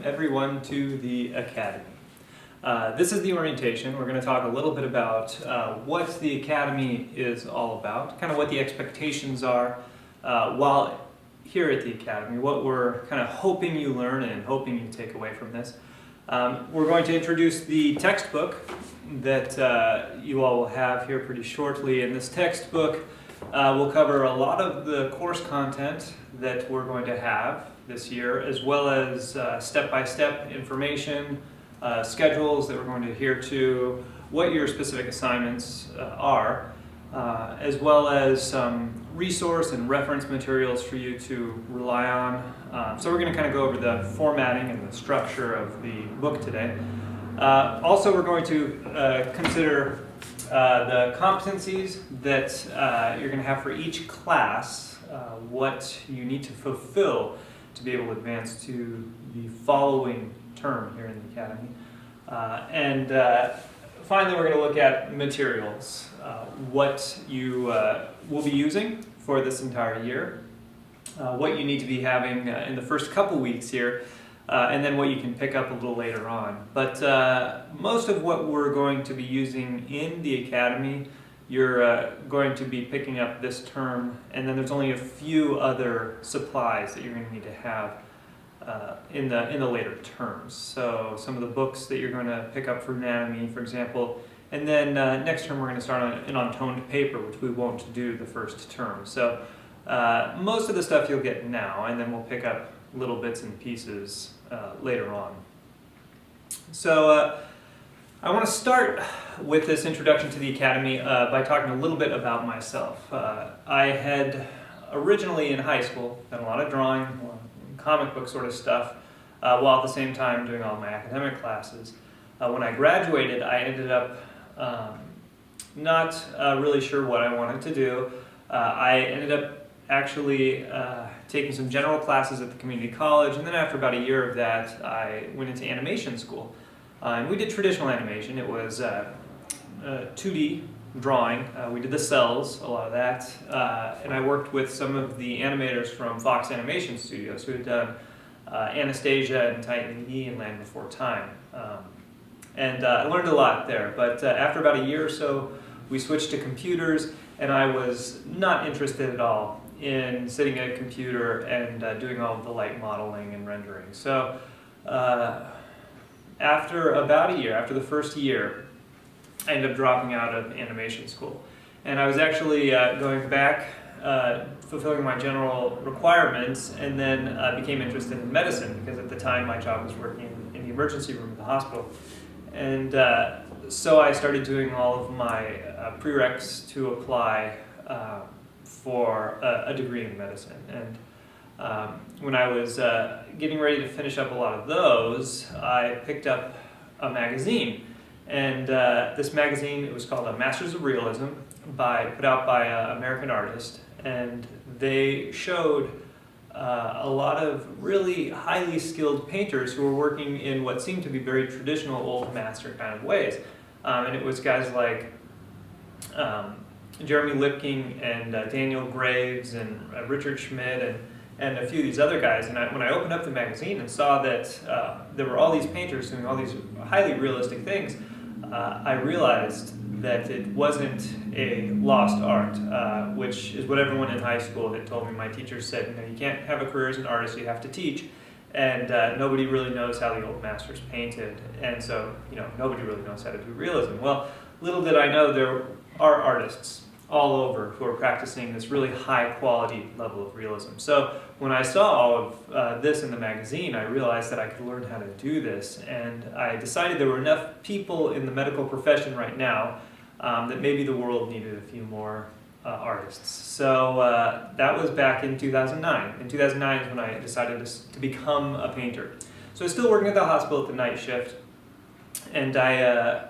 everyone to the Academy. This is the orientation. We're going to talk a little bit about what the Academy is all about, kind of what the expectations are while here at the Academy, what we're kind of hoping you learn and hoping you take away from this. We're going to introduce the textbook that you all will have here pretty shortly, and this textbook will cover a lot of the course content that we're going to have this year, as well as step-by-step information, schedules that we're going to adhere to, what your specific assignments are, as well as some resource and reference materials for you to rely on. So we're going to kind of go over the formatting and the structure of the book today. Also, we're going to consider the competencies that you're going to have for each class, what you need to fulfill to be able to advance to the following term here in the Academy. Finally, we're going to look at materials, what you will be using for this entire year, what you need to be having in the first couple weeks here, and then what you can pick up a little later on. But most of what we're going to be using in the Academy, you're going to be picking up this term, and then there's only a few other supplies that you're going to need to have in the later terms. So some of the books that you're going to pick up for anatomy, for example, and then next term we're going to start on toned paper, which we won't do the first term. So most of the stuff you'll get now, and then we'll pick up little bits and pieces later on. So I want to start with this introduction to the Academy by talking a little bit about myself. I had originally in high school done a lot of drawing, comic book sort of stuff, while at the same time doing all my academic classes. When I graduated, I ended up not really sure what I wanted to do. I ended up actually taking some general classes at the community college, and then after about a year of that, I went into animation school. And we did traditional animation. It was 2D drawing. We did the cells, a lot of that, and I worked with some of the animators from Fox Animation Studios who had done Anastasia and Titan E and Land Before Time. I learned a lot there, but after about a year or so, we switched to computers, and I was not interested at all in sitting at a computer and doing all of the light modeling and rendering. So after about a year, after the first year, I ended up dropping out of animation school. And I was actually going back, fulfilling my general requirements, and then became interested in medicine, because at the time my job was working in the emergency room at the hospital. And so I started doing all of my prereqs to apply for a degree in medicine. And when I was getting ready to finish up a lot of those, I picked up a magazine. And this magazine, it was called Masters of Realism, put out by an American artist. And they showed a lot of really highly skilled painters who were working in what seemed to be very traditional old master kind of ways. And it was guys like Jeremy Lipking and Daniel Graves and Richard Schmidt and a few of these other guys. And when I opened up the magazine and saw that there were all these painters doing all these highly realistic things, I realized that it wasn't a lost art, which is what everyone in high school had told me. My teachers said, you can't have a career as an artist, you have to teach. And nobody really knows how the old masters painted. And so, nobody really knows how to do realism. Well, little did I know there are artists all over who are practicing this really high quality level of realism. So when I saw all of this in the magazine, I realized that I could learn how to do this, and I decided there were enough people in the medical profession right now that maybe the world needed a few more artists. So that was back in 2009. In 2009 is when I decided to become a painter. So I was still working at the hospital at the night shift, and I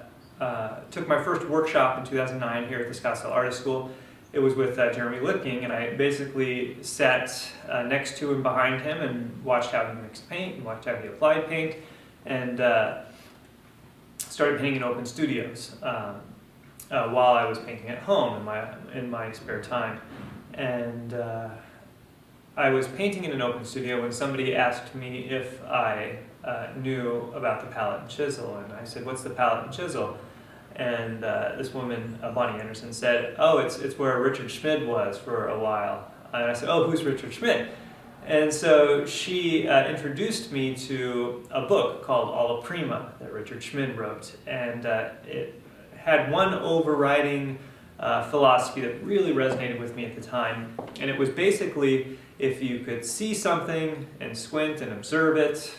took my first workshop in 2009 here at the Scottsdale Artist School. It was with Jeremy Lipking, and I basically sat next to him, behind him, and watched how he mixed paint, and watched how he applied paint, and started painting in open studios while I was painting at home in my spare time. And I was painting in an open studio when somebody asked me if I knew about the palette and chisel. And I said, "What's the palette and chisel?" And this woman, Bonnie Anderson, said, "Oh, it's where Richard Schmid was for a while." And I said, "Oh, who's Richard Schmid?" And so she introduced me to a book called Audit Prima that Richard Schmid wrote. And it had one overriding philosophy that really resonated with me at the time. And it was basically, if you could see something and squint and observe it,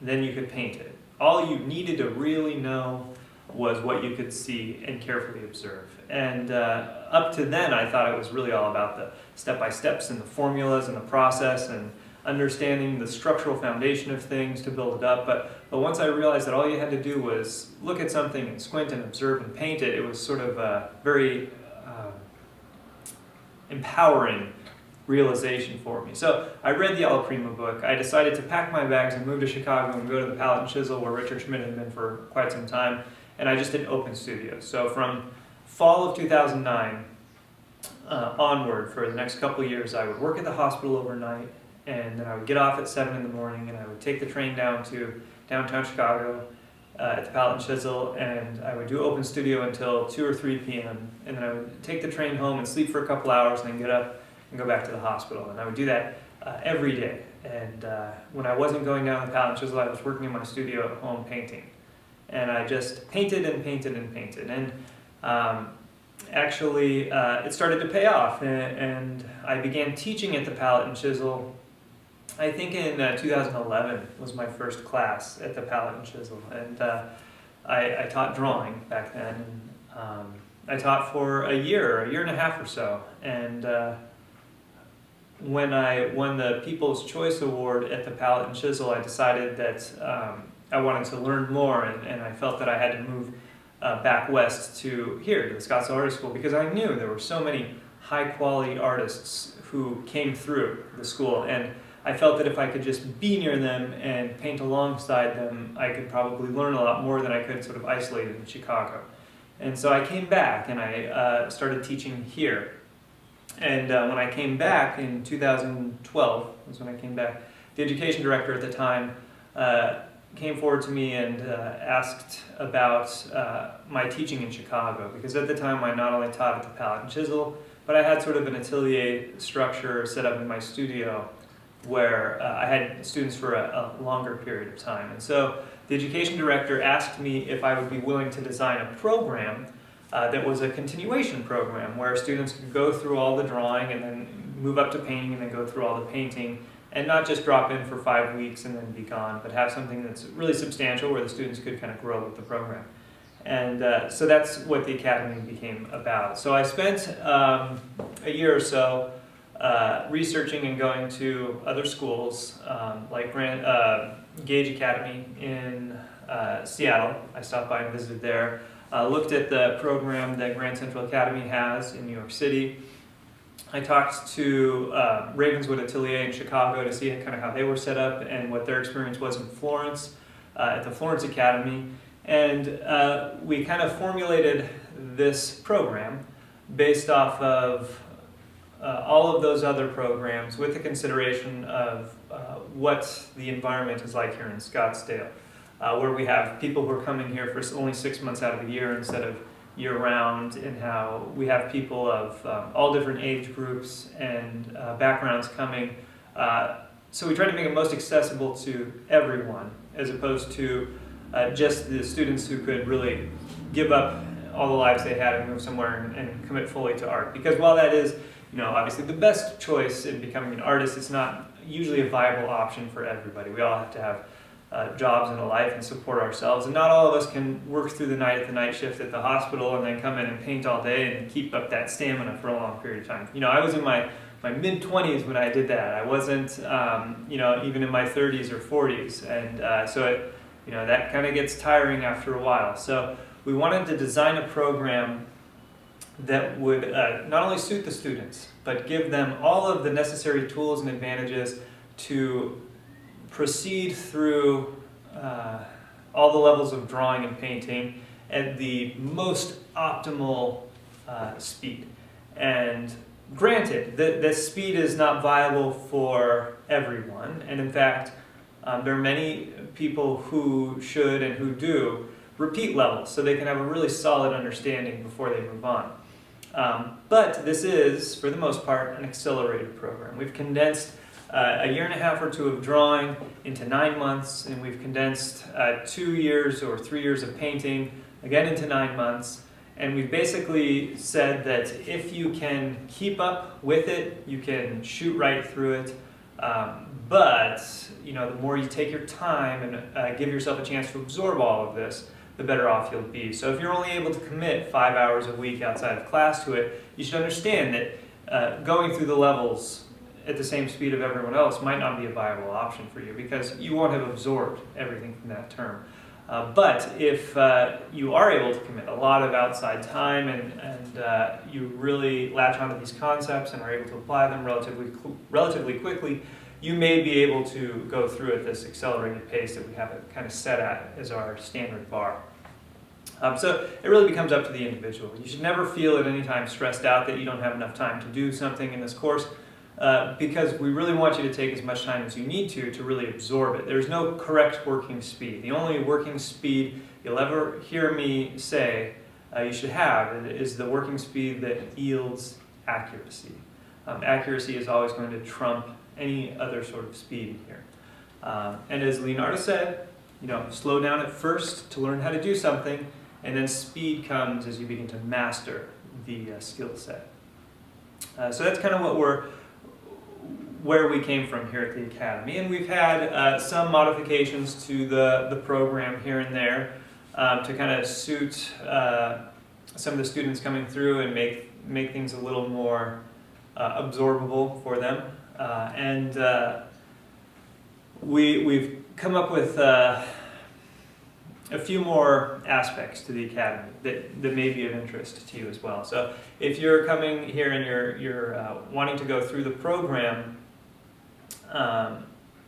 then you could paint it. All you needed to really know was what you could see and carefully observe. And up to then, I thought it was really all about the step-by-steps and the formulas and the process and understanding the structural foundation of things to build it up. But once I realized that all you had to do was look at something and squint and observe and paint it, it was sort of a very empowering realization for me. So I read the Alla Prima book. I decided to pack my bags and move to Chicago and go to the Palette and Chisel where Richard Schmid had been for quite some time. And I just did open studios. So from fall of 2009 onward, for the next couple of years, I would work at the hospital overnight, and then I would get off at 7 in the morning, and I would take the train down to downtown Chicago at the Palette and Chisel, and I would do open studio until 2 or 3 p.m. And then I would take the train home and sleep for a couple hours, and then get up and go back to the hospital. And I would do that every day. And when I wasn't going down to the Palette and Chisel, I was working in my studio at home painting. And I just painted and painted and painted. And actually, it started to pay off. And I began teaching at the Palette and Chisel. I think in 2011 was my first class at the Palette and Chisel. And I taught drawing back then. And I taught for a year and a half or so. And when I won the People's Choice Award at the Palette and Chisel, I decided that I wanted to learn more, and I felt that I had to move back west to here, to the Scottsdale Art School, because I knew there were so many high-quality artists who came through the school, and I felt that if I could just be near them and paint alongside them, I could probably learn a lot more than I could sort of isolated in Chicago. And so I came back, and I started teaching here. And when I came back in 2012, was when I came back, the education director at the time came forward to me and asked about my teaching in Chicago, because at the time I not only taught at the Palette and Chisel, but I had sort of an atelier structure set up in my studio where I had students for a longer period of time. And so the education director asked me if I would be willing to design a program that was a continuation program where students could go through all the drawing and then move up to painting and then go through all the painting, and not just drop in for 5 weeks and then be gone, but have something that's really substantial where the students could kind of grow with the program. And so that's what the Academy became about. So I spent a year or so researching and going to other schools, like Gage Academy in Seattle. I stopped by and visited there. Looked at the program that Grand Central Academy has in New York City. I talked to Ravenswood Atelier in Chicago to see kind of how they were set up and what their experience was in Florence, at the Florence Academy. And we kind of formulated this program based off of all of those other programs with the consideration of what the environment is like here in Scottsdale, where we have people who are coming here for only 6 months out of the year instead of year-round, and how we have people of all different age groups and backgrounds coming. So we try to make it most accessible to everyone, as opposed to just the students who could really give up all the lives they had and move somewhere and commit fully to art. Because while that is, obviously the best choice in becoming an artist, it's not usually a viable option for everybody. We all have to have jobs and a life and support ourselves, and not all of us can work through the night at the night shift at the hospital and then come in and paint all day and keep up that stamina for a long period of time. I was in my mid-20s when I did that. I wasn't even in my 30s or 40s, and so it, that kind of gets tiring after a while. So we wanted to design a program that would not only suit the students, but give them all of the necessary tools and advantages to proceed through all the levels of drawing and painting at the most optimal speed. And granted, the speed is not viable for everyone, and in fact, There are many people who should and who do repeat levels so they can have a really solid understanding before they move on. But this is, for the most part, an accelerated program. We've condensed a year and a half or two of drawing into 9 months, and we've condensed 2 years or 3 years of painting again into 9 months. And we've basically said that if you can keep up with it, you can shoot right through it. But the more you take your time and give yourself a chance to absorb all of this, the better off you'll be. So if you're only able to commit 5 hours a week outside of class to it, you should understand that going through the levels at the same speed of everyone else might not be a viable option for you because you won't have absorbed everything from that term. But if you are able to commit a lot of outside time and you really latch onto these concepts and are able to apply them relatively quickly, you may be able to go through at this accelerated pace that we have it kind of set at as our standard bar. So it really becomes up to the individual. You should never feel at any time stressed out that you don't have enough time to do something in this course because we really want you to take as much time as you need to really absorb it. There's no correct working speed. The only working speed you'll ever hear me say you should have is the working speed that yields accuracy. Accuracy is always going to trump any other sort of speed here. And as Leonardo said, slow down at first to learn how to do something, and then speed comes as you begin to master the skill set. So that's kind of where we came from here at the Academy, and we've had some modifications to the program here and there to kind of suit some of the students coming through and make things a little more absorbable for them. We've come up with a few more aspects to the Academy that may be of interest to you as well. So if you're coming here and you're wanting to go through the program,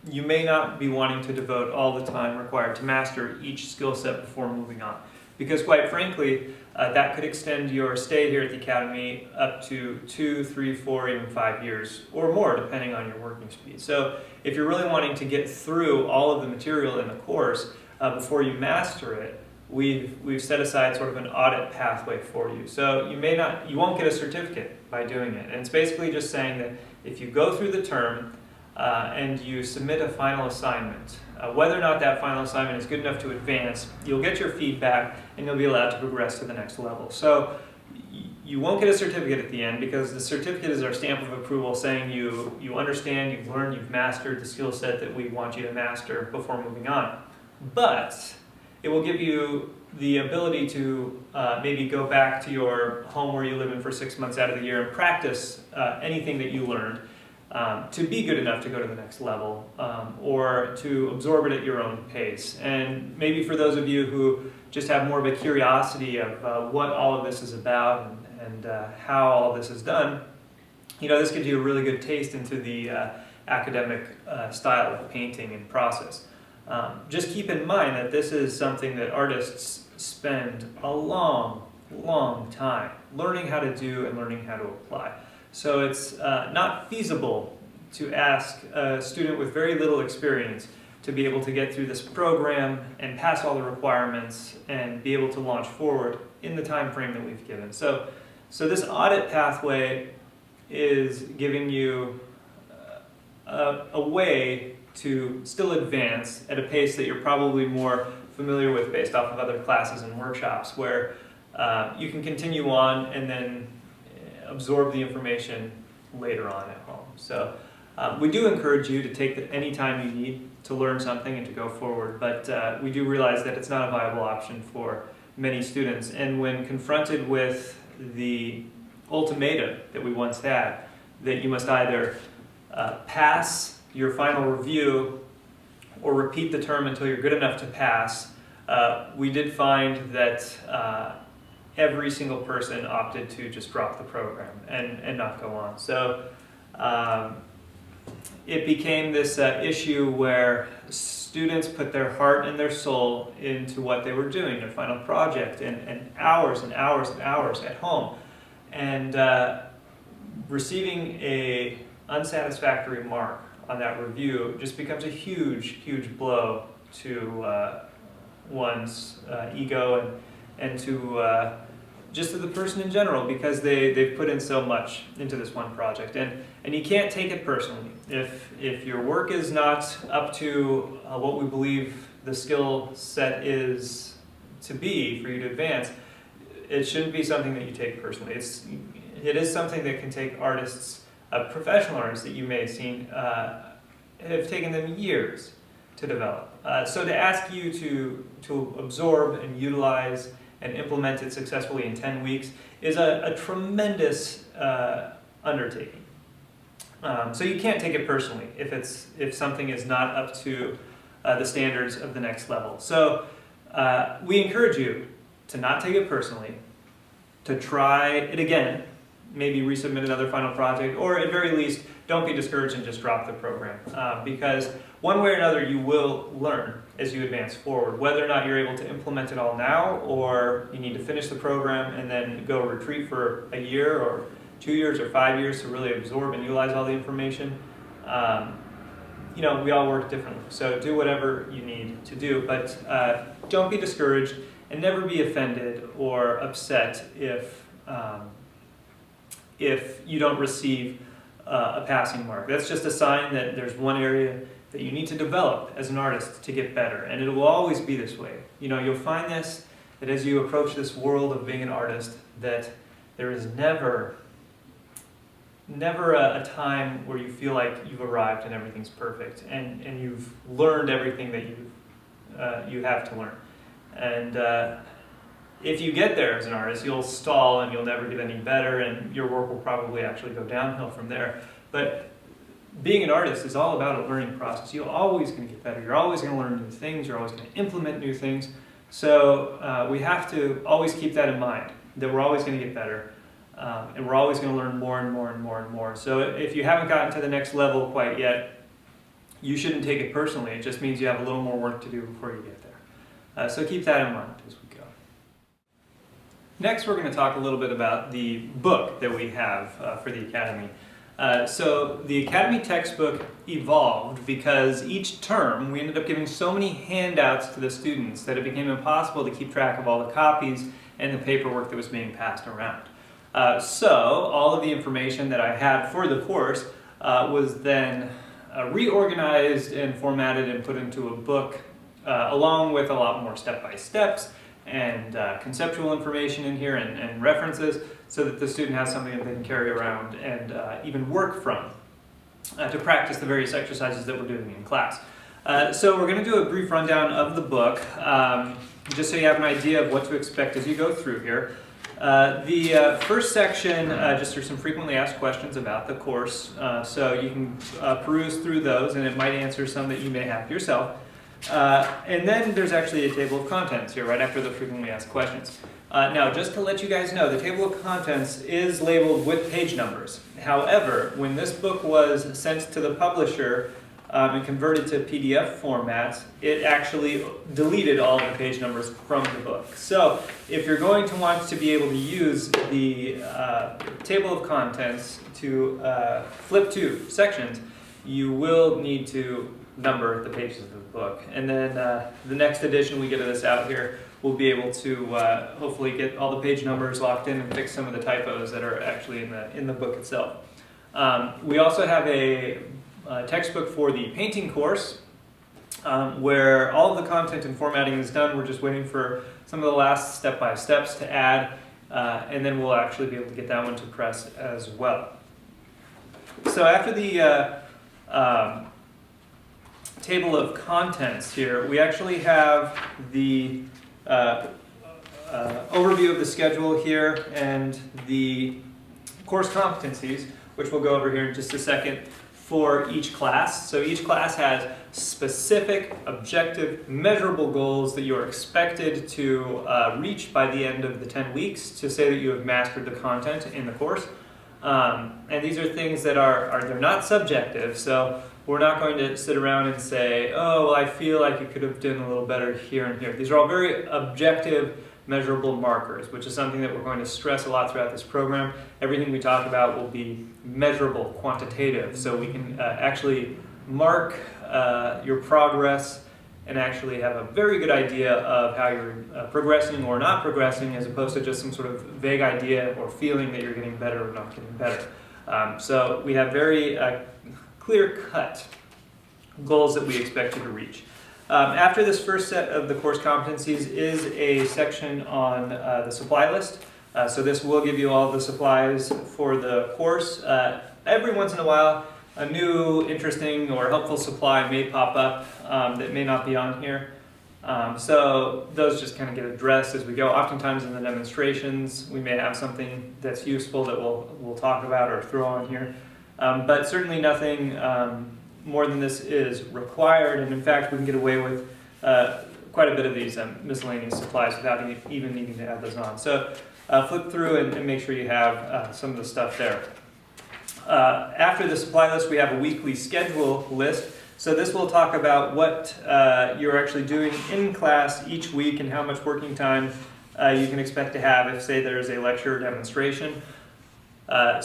you may not be wanting to devote all the time required to master each skill set before moving on. Because quite frankly, that could extend your stay here at the Academy up to 2, 3, 4, even 5 years or more, depending on your working speed. So if you're really wanting to get through all of the material in the course before you master it, we've set aside sort of an audit pathway for you. So you won't get a certificate by doing it. And it's basically just saying that if you go through the term and you submit a final assignment, whether or not that final assignment is good enough to advance, you'll get your feedback and you'll be allowed to progress to the next level. So you won't get a certificate at the end because the certificate is our stamp of approval saying you understand, you've learned, you've mastered the skill set that we want you to master before moving on. But it will give you the ability to maybe go back to your home where you live in for 6 months out of the year and practice anything that you learned to be good enough to go to the next level or to absorb it at your own pace. And maybe for those of you who just have more of a curiosity of what all of this is about and how all of this is done, this gives you a really good taste into the academic style of painting and process. Just keep in mind that this is something that artists spend a long, long time learning how to do and learning how to apply. So it's not feasible to ask a student with very little experience to be able to get through this program and pass all the requirements and be able to launch forward in the time frame that we've given. So this audit pathway is giving you a way to still advance at a pace that you're probably more familiar with based off of other classes and workshops where you can continue on and then absorb the information later on at home. So we do encourage you to take any time you need to learn something and to go forward, but we do realize that it's not a viable option for many students. And when confronted with the ultimatum that we once had, that you must either pass your final review or repeat the term until you're good enough to pass, we did find that every single person opted to just drop the program and not go on. So it became this issue where students put their heart and their soul into what they were doing, their final project, and hours and hours and hours at home. And receiving a unsatisfactory mark on that review just becomes a huge blow to one's ego and to just to the person in general, because they've put in so much into this one project. And you can't take it personally. If your work is not up to what we believe the skill set is to be for you to advance, it shouldn't be something that you take personally. It is something that can take artists, professional artists that you may have seen, have taken them years to develop. So to ask you to absorb and utilize and implement it successfully in 10 weeks is a tremendous undertaking. So you can't take it personally if something is not up to the standards of the next level. So we encourage you to not take it personally, to try it again, maybe resubmit another final project, or at very least, don't be discouraged and just drop the program. Because one way or another, you will learn as you advance forward, whether or not you're able to implement it all now, or you need to finish the program and then go retreat for a year or 2 years or 5 years to really absorb and utilize all the information. You know, we all work differently, so do whatever you need to do, but don't be discouraged and never be offended or upset if you don't receive a passing mark. That's just a sign that there's one area that you need to develop as an artist to get better, and it will always be this way. You know, you'll find this, that as you approach this world of being an artist, that there is never a time where you feel like you've arrived and everything's perfect, and you've learned everything that you have to learn. And if you get there as an artist, you'll stall and you'll never get any better, and your work will probably actually go downhill from there. But being an artist is all about a learning process. You're always going to get better. You're always going to learn new things. You're always going to implement new things. So we have to always keep that in mind, that we're always going to get better. And we're always going to learn more and more and more and more. So if you haven't gotten to the next level quite yet, you shouldn't take it personally. It just means you have a little more work to do before you get there. So keep that in mind as we go. Next, we're going to talk a little bit about the book that we have for the Academy. So the Academy textbook evolved because each term we ended up giving so many handouts to the students that it became impossible to keep track of all the copies and the paperwork that was being passed around. So all of the information that I had for the course was then reorganized and formatted and put into a book along with a lot more step-by-steps and conceptual information in here and references, so that the student has something that they can carry around and even work from to practice the various exercises that we're doing in class. So we're going to do a brief rundown of the book, just so you have an idea of what to expect as you go through here. The first section just are some frequently asked questions about the course, so you can peruse through those, and it might answer some that you may have yourself. And then there's actually a table of contents here right after the frequently asked questions. Now, just to let you guys know, the table of contents is labeled with page numbers. However, when this book was sent to the publisher and converted to PDF format, it actually deleted all the page numbers from the book. So if you're going to want to be able to use the table of contents to flip to sections, you will need to number the pages of the book. And then the next edition we get of this out here, we'll be able to hopefully get all the page numbers locked in and fix some of the typos that are actually in the book itself. We also have a textbook for the painting course, where all of the content and formatting is done. We're just waiting for some of the last step-by-steps to add, and then we'll actually be able to get that one to press as well. So after the table of contents here, we actually have the overview of the schedule here and the course competencies, which we'll go over here in just a second, for each class. So each class has specific, objective, measurable goals that you're expected to reach by the end of the 10 weeks to say that you have mastered the content in the course. And these are things that they're not subjective, so we're not going to sit around and say, oh, well, I feel like you could have done a little better here and here. These are all very objective, measurable markers, which is something that we're going to stress a lot throughout this program. Everything we talk about will be measurable, quantitative, so we can actually mark your progress and actually have a very good idea of how you're progressing or not progressing, as opposed to just some sort of vague idea or feeling that you're getting better or not getting better. So we have very clear-cut goals that we expect you to reach. After this first set of the course competencies is a section on the supply list. So this will give you all the supplies for the course. Every once in a while, a new interesting or helpful supply may pop up that may not be on here. So those just kind of get addressed as we go. Oftentimes in the demonstrations, we may have something that's useful that we'll talk about or throw on here. But certainly nothing more than this is required, and in fact we can get away with quite a bit of these miscellaneous supplies without even needing to add those on. So flip through and make sure you have some of the stuff there. After the supply list, we have a weekly schedule list. So this will talk about what you're actually doing in class each week and how much working time you can expect to have if, say, there's a lecture or demonstration. That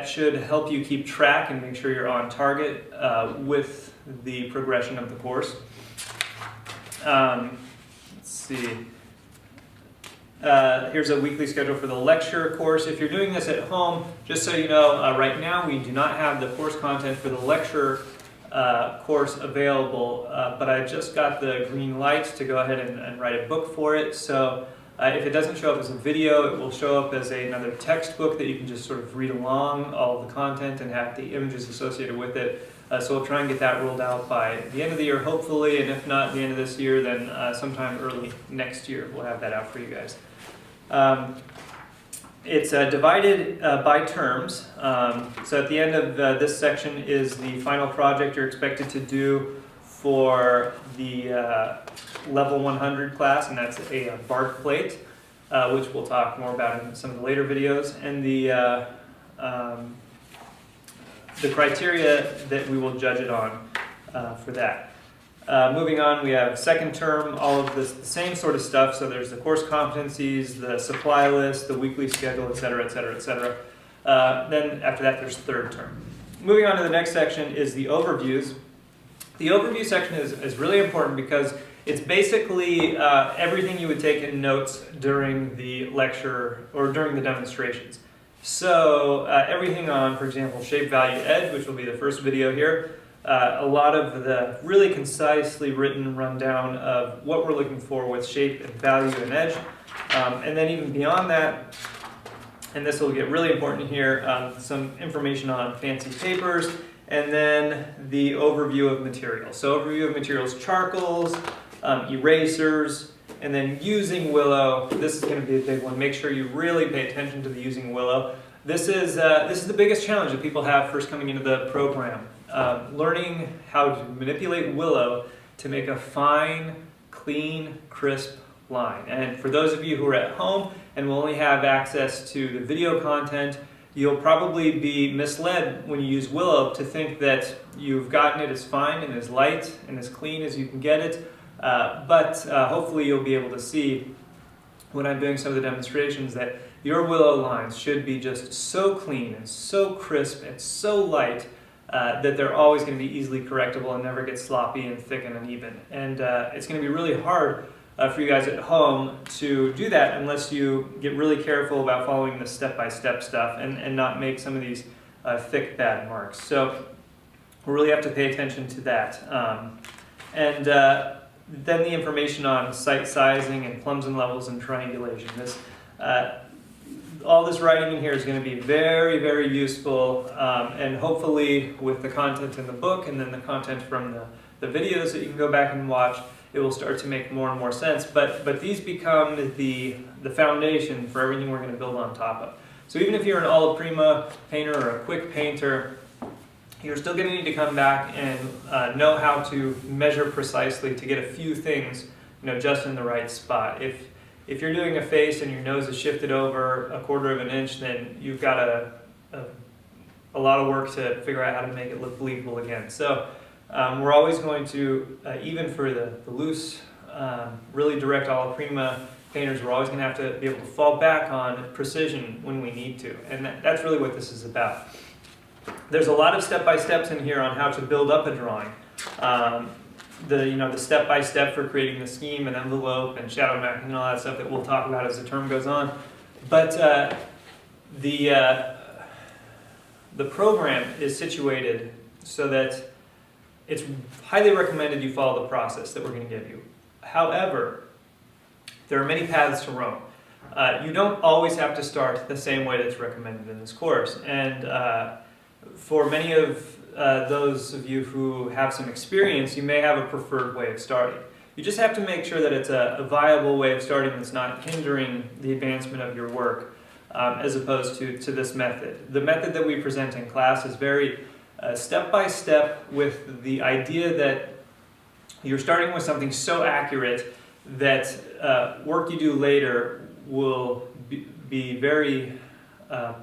should help you keep track and make sure you're on target with the progression of the course. Let's see. Here's a weekly schedule for the lecture course. If you're doing this at home, just so you know, right now we do not have the course content for the lecture course available, but I just got the green light to go ahead and write a book for it. So if it doesn't show up as a video, it will show up as another textbook that you can just sort of read along all of the content and have the images associated with it. So we'll try and get that rolled out by the end of the year, hopefully, and if not the end of this year, then sometime early next year we'll have that out for you guys. It's divided by terms. So at the end of this section is the final project you're expected to do for the level 100 class, and that's a bark plate, which we'll talk more about in some of the later videos, and the criteria that we will judge it on for that. Moving on, we have second term, all of this, the same sort of stuff. So there's the course competencies, the supply list, the weekly schedule, etc., etc., etc. Then after that, there's third term. Moving on to the next section is the overviews. The overview section is really important because it's basically everything you would take in notes during the lecture or during the demonstrations. So everything on, for example, shape, value, edge, which will be the first video here. A lot of the really concisely written rundown of what we're looking for with shape and value and edge. And then even beyond that, and this will get really important here, some information on fancy papers, and then the overview of materials. So overview of materials, charcoals, erasers, and then using Willow. This is going to be a big one. Make sure you really pay attention to the using Willow. This is the biggest challenge that people have first coming into the program. Learning how to manipulate Willow to make a fine, clean, crisp line. And for those of you who are at home and will only have access to the video content, you'll probably be misled when you use Willow to think that you've gotten it as fine and as light and as clean as you can get it. But hopefully you'll be able to see when I'm doing some of the demonstrations that your Willow lines should be just so clean and so crisp and so light that they're always going to be easily correctable and never get sloppy and thick and uneven. And it's going to be really hard for you guys at home to do that unless you get really careful about following the step-by-step stuff and not make some of these thick, bad marks. So we really have to pay attention to that. Then the information on site sizing and plums and levels and triangulation. All this writing in here is going to be very, very useful, and hopefully with the content in the book and then the content from the videos that you can go back and watch, it will start to make more and more sense. But these become the foundation for everything we're going to build on top of. So even if you're an all Prima painter or a quick painter, you're still going to need to come back and know how to measure precisely to get a few things, just in the right spot. If you're doing a face and your nose is shifted over 1/4 of an inch, then you've got a lot of work to figure out how to make it look believable again. So we're always going to, even for the loose, really direct all Prima painters, we're always going to have to be able to fall back on precision when we need to. And that's really what this is about. There's a lot of step-by-steps in here on how to build up a drawing. The step-by-step for creating the scheme and envelope and shadow mapping and all that stuff that we'll talk about as the term goes on. But the program is situated so that it's highly recommended you follow the process that we're going to give you. However, there are many paths to Rome. You don't always have to start the same way that's recommended in this course. And for many of those of you who have some experience, you may have a preferred way of starting. You just have to make sure that it's a viable way of starting that's not hindering the advancement of your work, as opposed to this method. The method that we present in class is very step-by-step with the idea that you're starting with something so accurate that work you do later will be very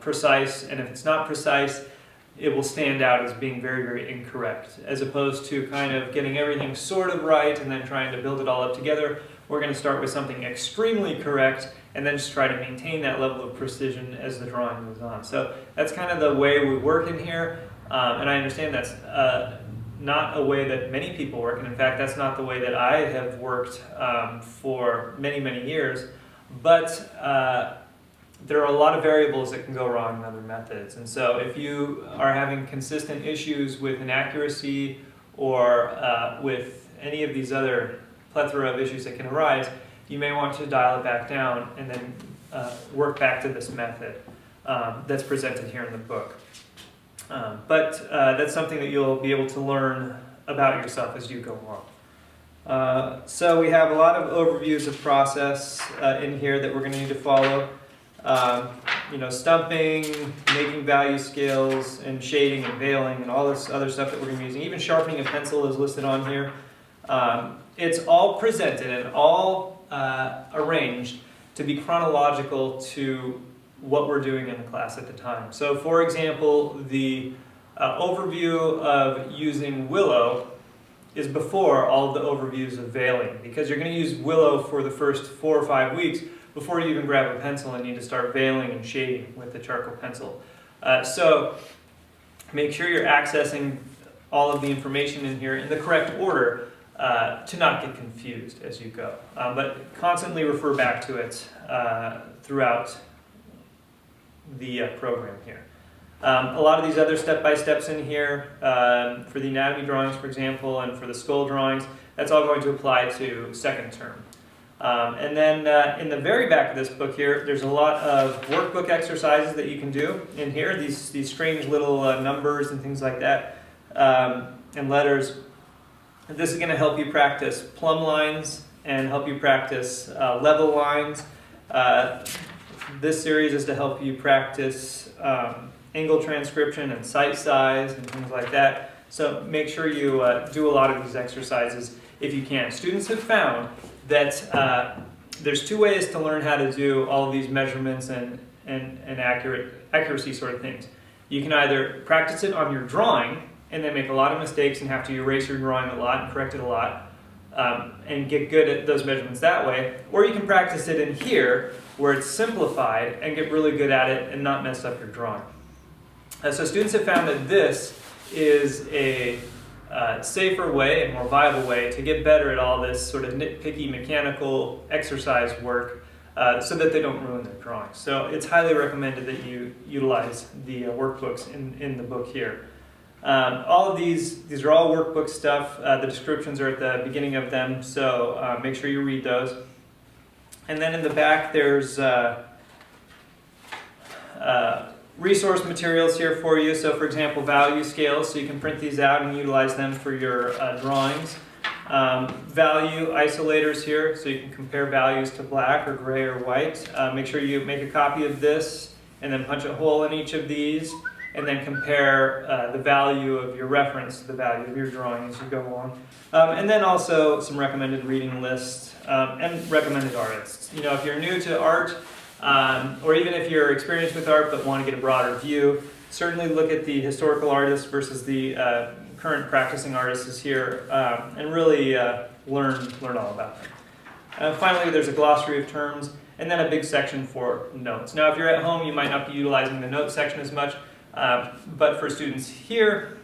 precise, and if it's not precise, it will stand out as being very, very incorrect, as opposed to kind of getting everything sort of right and then trying to build it all up together. We're going to start with something extremely correct and then just try to maintain that level of precision as the drawing moves on. So that's kind of the way we work in here, and I understand that's not a way that many people work, and in fact that's not the way that I have worked for many, many years, but there are a lot of variables that can go wrong in other methods. And so if you are having consistent issues with inaccuracy or with any of these other plethora of issues that can arise, you may want to dial it back down and then work back to this method that's presented here in the book. But that's something that you'll be able to learn about yourself as you go along. So we have a lot of overviews of process in here that we're going to need to follow. Stumping, making value scales, and shading and veiling, and all this other stuff that we're going to be using. Even sharpening a pencil is listed on here. It's all presented and all arranged to be chronological to what we're doing in the class at the time. So for example, the overview of using willow is before all of the overviews of veiling, because you're going to use willow for the first 4 or 5 weeks before you even grab a pencil and need to start veiling and shading with the charcoal pencil. So make sure you're accessing all of the information in here in the correct order to not get confused as you go. But constantly refer back to it throughout the program here. A lot of these other step-by-steps in here, for the anatomy drawings, for example, and for the skull drawings, that's all going to apply to second term. And then in the very back of this book here, there's a lot of workbook exercises that you can do in here, these strange little numbers and things like that, and letters. This is going to help you practice plumb lines and help you practice level lines. This series is to help you practice angle transcription and sight size and things like that. So make sure you do a lot of these exercises if you can. Students have found that there's 2 ways to learn how to do all of these measurements and accuracy sort of things. You can either practice it on your drawing and then make a lot of mistakes and have to erase your drawing a lot and correct it a lot and get good at those measurements that way, or you can practice it in here where it's simplified and get really good at it and not mess up your drawing. So students have found that this is a safer way and more viable way to get better at all this sort of nitpicky mechanical exercise work so that they don't ruin their drawings. So it's highly recommended that you utilize the workbooks in the book here. All of these are all workbook stuff. The descriptions are at the beginning of them, so make sure you read those. And then in the back there's resource materials here for you. So for example, value scales, so you can print these out and utilize them for your drawings. Value isolators here, so you can compare values to black or gray or white. Make sure you make a copy of this and then punch a hole in each of these and then compare the value of your reference to the value of your drawing as you go along. And then also some recommended reading lists and recommended artists. You know, if you're new to art, or even if you're experienced with art but want to get a broader view, certainly look at the historical artists versus the current practicing artists here and really learn all about them. Finally, there's a glossary of terms and then a big section for notes. Now, if you're at home, you might not be utilizing the notes section as much, But for students here,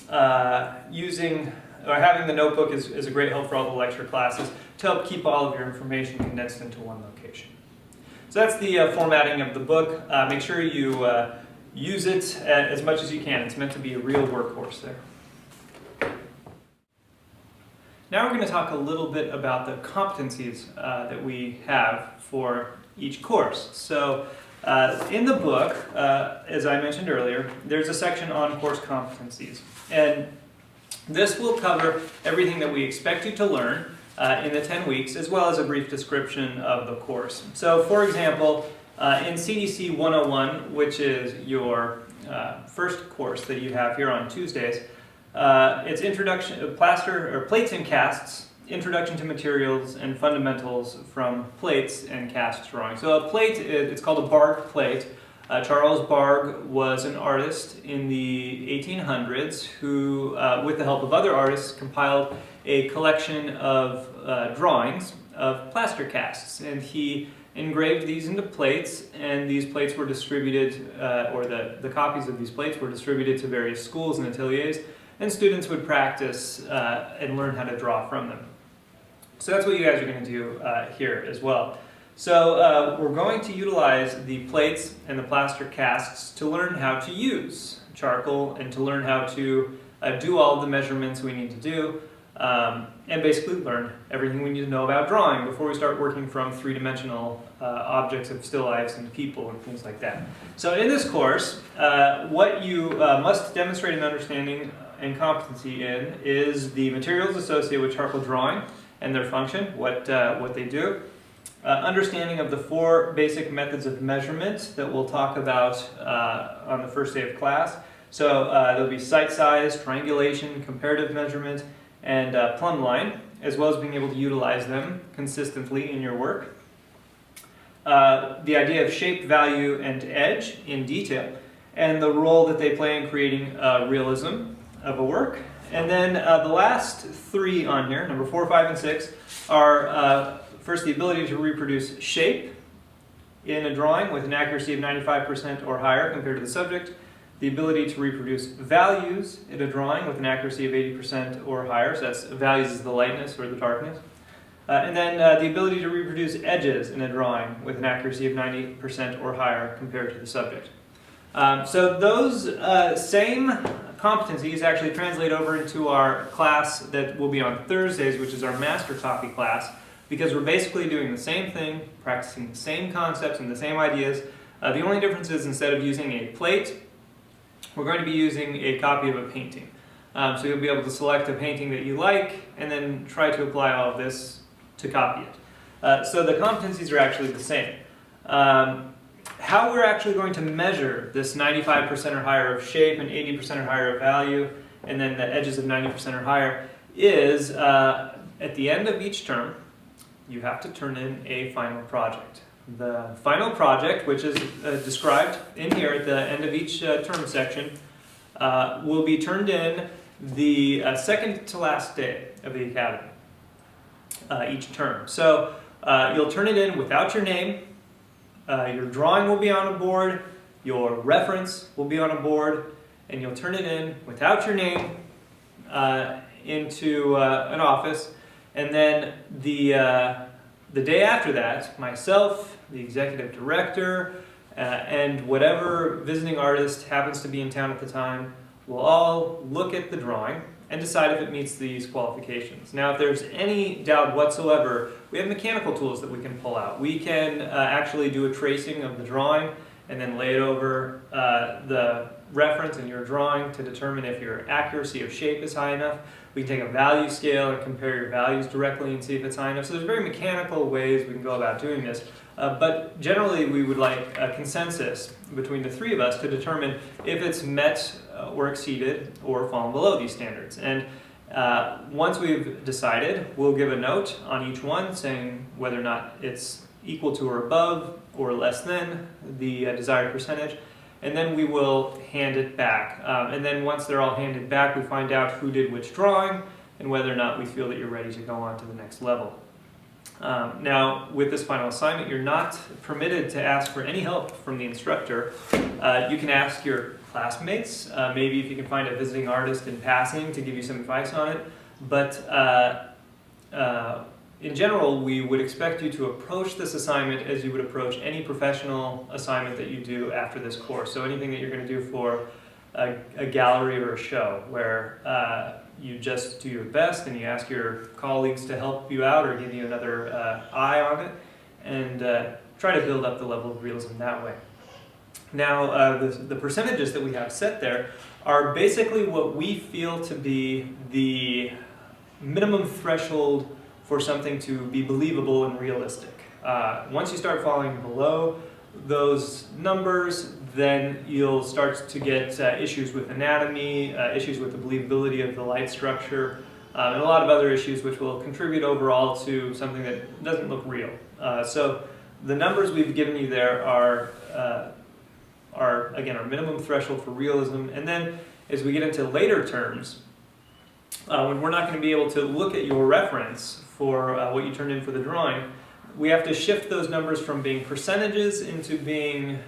having the notebook is a great help for all the lecture classes to help keep all of your information condensed into one location. So that's the formatting of the book. Make sure you use it as much as you can. It's meant to be a real workhorse there. Now we're going to talk a little bit about the competencies that we have for each course. So in the book, as I mentioned earlier, there's a section on course competencies. And this will cover everything that we expect you to learn in the 10 weeks, as well as a brief description of the course. So for example, in CDC 101, which is your first course that you have here on Tuesdays, it's Introduction Plates and Casts, Introduction to Materials and Fundamentals from Plates and Cast Drawing. So a plate, it's called a Barg plate. Charles Barg was an artist in the 1800s who, with the help of other artists, compiled a collection of drawings of plaster casts. And he engraved these into plates, and these plates were distributed, or the copies of these plates were distributed to various schools and ateliers, and students would practice and learn how to draw from them. So that's what you guys are going to do here as well. So we're going to utilize the plates and the plaster casts to learn how to use charcoal and to learn how to do all of the measurements we need to do, and basically learn everything we need to know about drawing before we start working from three-dimensional objects of still lifes and people and things like that. So in this course, what you must demonstrate an understanding and competency in is the materials associated with charcoal drawing and their function, what they do. Understanding of the 4 basic methods of measurement that we'll talk about on the first day of class. So there'll be sight size, triangulation, comparative measurement, and plumb line, as well as being able to utilize them consistently in your work. The idea of shape, value, and edge in detail, and the role that they play in creating realism of a work. And then the last 3 on here, number 4, 5, and 6, are first the ability to reproduce shape in a drawing with an accuracy of 95% or higher compared to the subject, the ability to reproduce values in a drawing with an accuracy of 80% or higher, so that's values is the lightness or the darkness, and then the ability to reproduce edges in a drawing with an accuracy of 90% or higher compared to the subject. So those same competencies actually translate over into our class that will be on Thursdays, which is our master copy class, because we're basically doing the same thing, practicing the same concepts and the same ideas. The only difference is instead of using a plate, we're going to be using a copy of a painting. So you'll be able to select a painting that you like and then try to apply all of this to copy it. So the competencies are actually the same. How we're actually going to measure this 95% or higher of shape and 80% or higher of value, and then the edges of 90% or higher, is at the end of each term, you have to turn in a final project. The final project, which is described in here at the end of each term section, will be turned in the second to last day of the academy, each term. So you'll turn it in without your name, your drawing will be on a board, your reference will be on a board, and you'll turn it in without your name into an office, and then the day after that, myself, the executive director, and whatever visiting artist happens to be in town at the time will all look at the drawing and decide if it meets these qualifications. Now, if there's any doubt whatsoever, we have mechanical tools that we can pull out. We can actually do a tracing of the drawing and then lay it over the reference in your drawing to determine if your accuracy of shape is high enough. We can take a value scale and compare your values directly and see if it's high enough. So there's very mechanical ways we can go about doing this. But generally we would like a consensus between the 3 of us to determine if it's met or exceeded or fallen below these standards. And once we've decided, we'll give a note on each one saying whether or not it's equal to or above or less than the desired percentage. And then we will hand it back. And then once they're all handed back, we find out who did which drawing and whether or not we feel that you're ready to go on to the next level. Now, with this final assignment, you're not permitted to ask for any help from the instructor. You can ask your classmates, maybe if you can find a visiting artist in passing to give you some advice on it, but in general, we would expect you to approach this assignment as you would approach any professional assignment that you do after this course. So anything that you're going to do for a gallery or a show, where you just do your best and you ask your colleagues to help you out or give you another eye on it, and try to build up the level of realism that way. Now, the percentages that we have set there are basically what we feel to be the minimum threshold for something to be believable and realistic. Once you start falling below those numbers, then you'll start to get issues with anatomy, issues with the believability of the light structure, and a lot of other issues which will contribute overall to something that doesn't look real. So the numbers we've given you there are again, our minimum threshold for realism. And then as we get into later terms, when we're not going to be able to look at your reference for what you turned in for the drawing, we have to shift those numbers from being percentages into being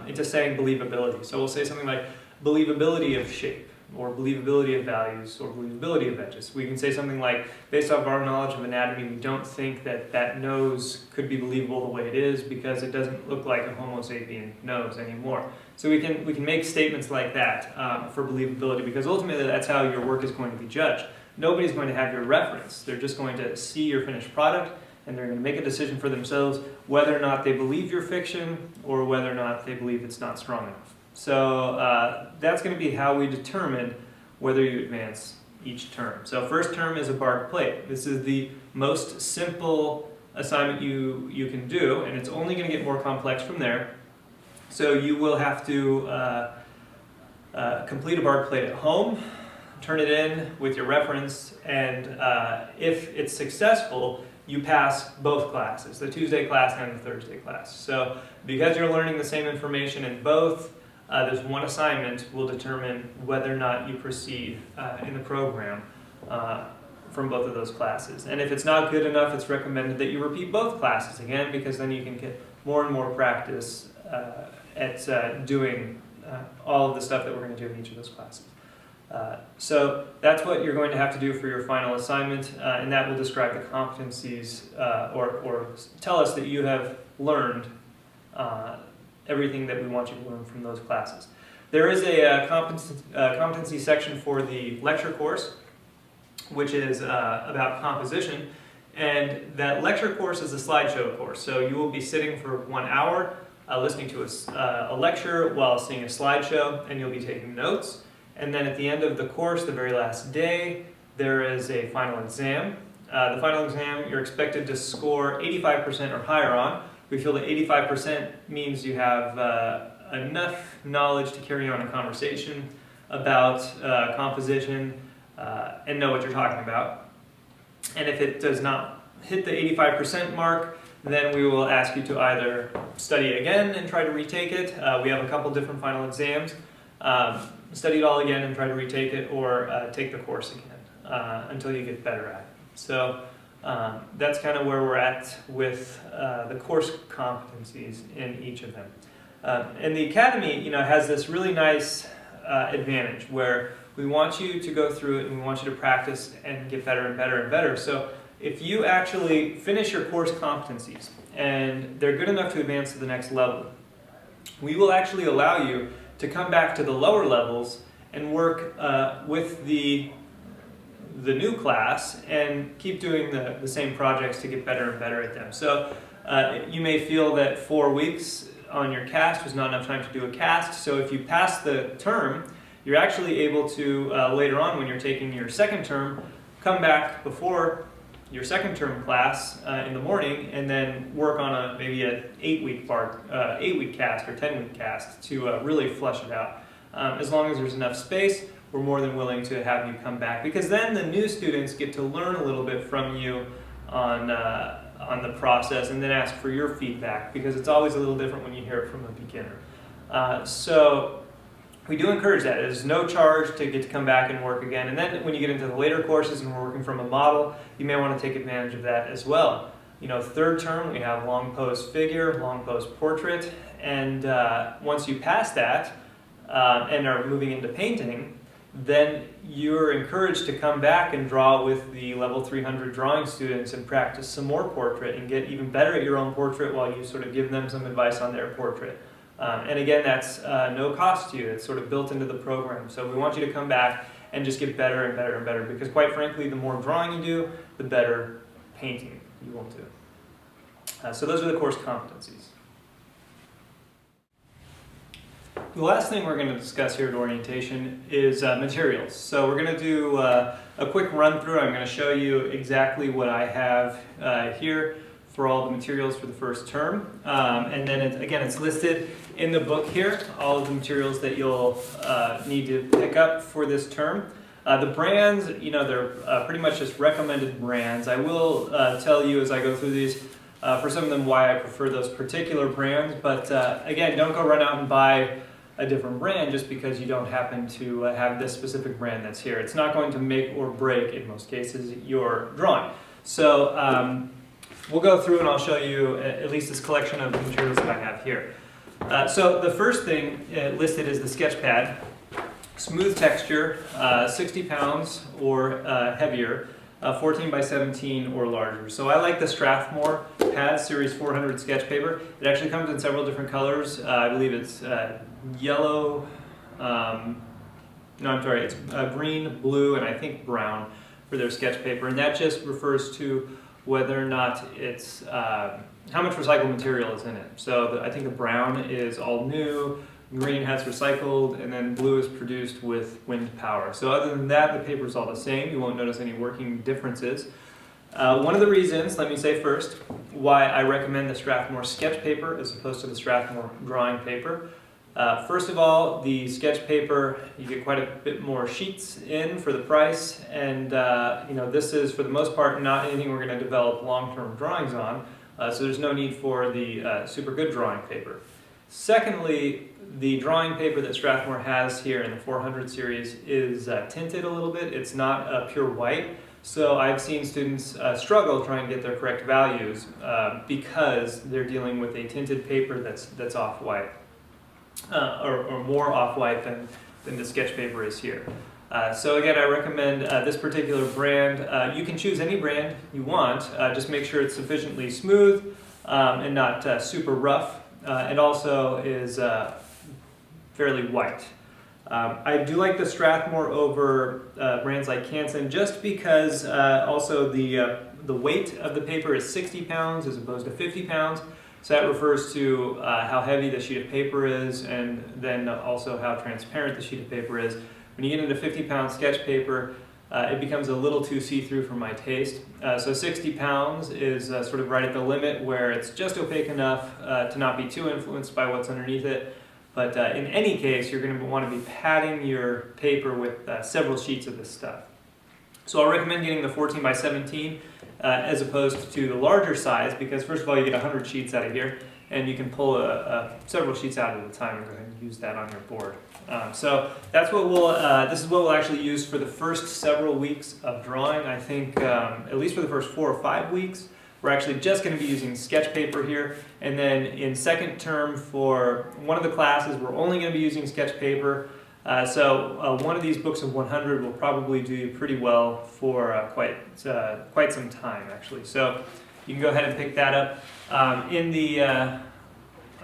into saying believability. So we'll say something like believability of shape, or believability of values, or believability of edges. We can say something like, based off our knowledge of anatomy, we don't think that that nose could be believable the way it is because it doesn't look like a Homo sapien nose anymore. So we can make statements like that for believability, because ultimately that's how your work is going to be judged. Nobody's going to have your reference. They're just going to see your finished product, and they're going to make a decision for themselves whether or not they believe your fiction or whether or not they believe it's not strong enough. So that's going to be how we determine whether you advance each term. So first term is a bark plate. This is the most simple assignment you can do, and it's only going to get more complex from there. So you will have to complete a bark plate at home, turn it in with your reference, and if it's successful, you pass both classes, the Tuesday class and the Thursday class. So because you're learning the same information in both, there's one assignment will determine whether or not you proceed in the program from both of those classes. And if it's not good enough, it's recommended that you repeat both classes again, because then you can get more and more practice at doing all of the stuff that we're going to do in each of those classes. So that's what you're going to have to do for your final assignment, and that will describe the competencies or tell us that you have learned everything that we want you to learn from those classes. There is a competency section for the lecture course, which is about composition, and that lecture course is a slideshow course. So you will be sitting for 1 hour listening to a lecture while seeing a slideshow, and you'll be taking notes. And then at the end of the course, the very last day, there is a final exam. The final exam you're expected to score 85% or higher on. We feel that 85% means you have enough knowledge to carry on a conversation about composition and know what you're talking about. And if it does not hit the 85% mark, then we will ask you to either study again and try to retake it. We have a couple different final exams. Study it all again and try to retake it, or take the course again until you get better at it. So that's kind of where we're at with the course competencies in each of them. And the Academy, has this really nice advantage where we want you to go through it and we want you to practice and get better and better and better. So if you actually finish your course competencies and they're good enough to advance to the next level, we will actually allow you to come back to the lower levels and work with the new class and keep doing the same projects to get better and better at them. So you may feel that 4 weeks on your cast was not enough time to do a cast. So if you pass the term, you're actually able to later on, when you're taking your second term, come back before your second term class in the morning and then work on maybe an 8-week cast or 10-week cast to really flush it out. As long as there's enough space, we're more than willing to have you come back, because then the new students get to learn a little bit from you on the process and then ask for your feedback, because it's always a little different when you hear it from a beginner. So we do encourage that. There's no charge to get to come back and work again. And then when you get into the later courses and we're working from a model, you may want to take advantage of that as well. Third term we have long pose figure, long pose portrait, and once you pass that and are moving into painting, then you're encouraged to come back and draw with the level 300 drawing students and practice some more portrait and get even better at your own portrait while you sort of give them some advice on their portrait. And again, that's no cost to you. It's sort of built into the program. So we want you to come back and just get better and better and better, because quite frankly, the more drawing you do, the better painting you will do. So those are the course competencies. The last thing we're going to discuss here at orientation is materials. So we're going to do a quick run through. I'm going to show you exactly what I have here for all the materials for the first term. And then it's listed in the book here, all of the materials that you'll need to pick up for this term. The brands, they're pretty much just recommended brands. I will tell you as I go through these, for some of them, why I prefer those particular brands. But again, don't go run out and buy a different brand just because you don't happen to have this specific brand that's here. It's not going to make or break, in most cases, your drawing. So we'll go through and I'll show you at least this collection of materials that I have here. So the first thing listed is the sketch pad. Smooth texture, 60 pounds or heavier, 14 by 17 or larger. So I like the Strathmore Pad Series 400 sketch paper. It actually comes in several different colors. I believe it's yellow, it's green, blue, and I think brown for their sketch paper. And that just refers to whether or not it's, how much recycled material is in it. So I think the brown is all new, green has recycled, and then blue is produced with wind power. So other than that, the paper is all the same. You won't notice any working differences. One of the reasons, let me say first, why I recommend the Strathmore sketch paper as opposed to the Strathmore drawing paper. First of all, the sketch paper, you get quite a bit more sheets in for the price, and this is for the most part not anything we're going to develop long-term drawings on, so there's no need for the super good drawing paper. Secondly, the drawing paper that Strathmore has here in the 400 series is tinted a little bit. It's not pure white, so I've seen students struggle trying to get their correct values because they're dealing with a tinted paper that's off-white. Or more off-white than the sketch paper is here. So again, I recommend this particular brand. You can choose any brand you want, just make sure it's sufficiently smooth and not super rough, and also is fairly white. I do like the Strathmore over brands like Canson just because also the weight of the paper is 60 pounds as opposed to 50 pounds. So that refers to how heavy the sheet of paper is, and then also how transparent the sheet of paper is. When you get into 50-pound sketch paper, it becomes a little too see-through for my taste. So 60 pounds is sort of right at the limit where it's just opaque enough to not be too influenced by what's underneath it. But in any case, you're going to want to be padding your paper with several sheets of this stuff. So I'll recommend getting the 14 by 17 as opposed to the larger size, because first of all you get 100 sheets out of here, and you can pull several sheets out at a time and go ahead and use that on your board. So that's what this is what we'll actually use for the first several weeks of drawing. I think at least for the first 4 or 5 weeks, we're actually just going to be using sketch paper here, and then in second term for one of the classes we're only going to be using sketch paper. So one of these books of 100 will probably do you pretty well for quite some time, actually. So you can go ahead and pick that up. I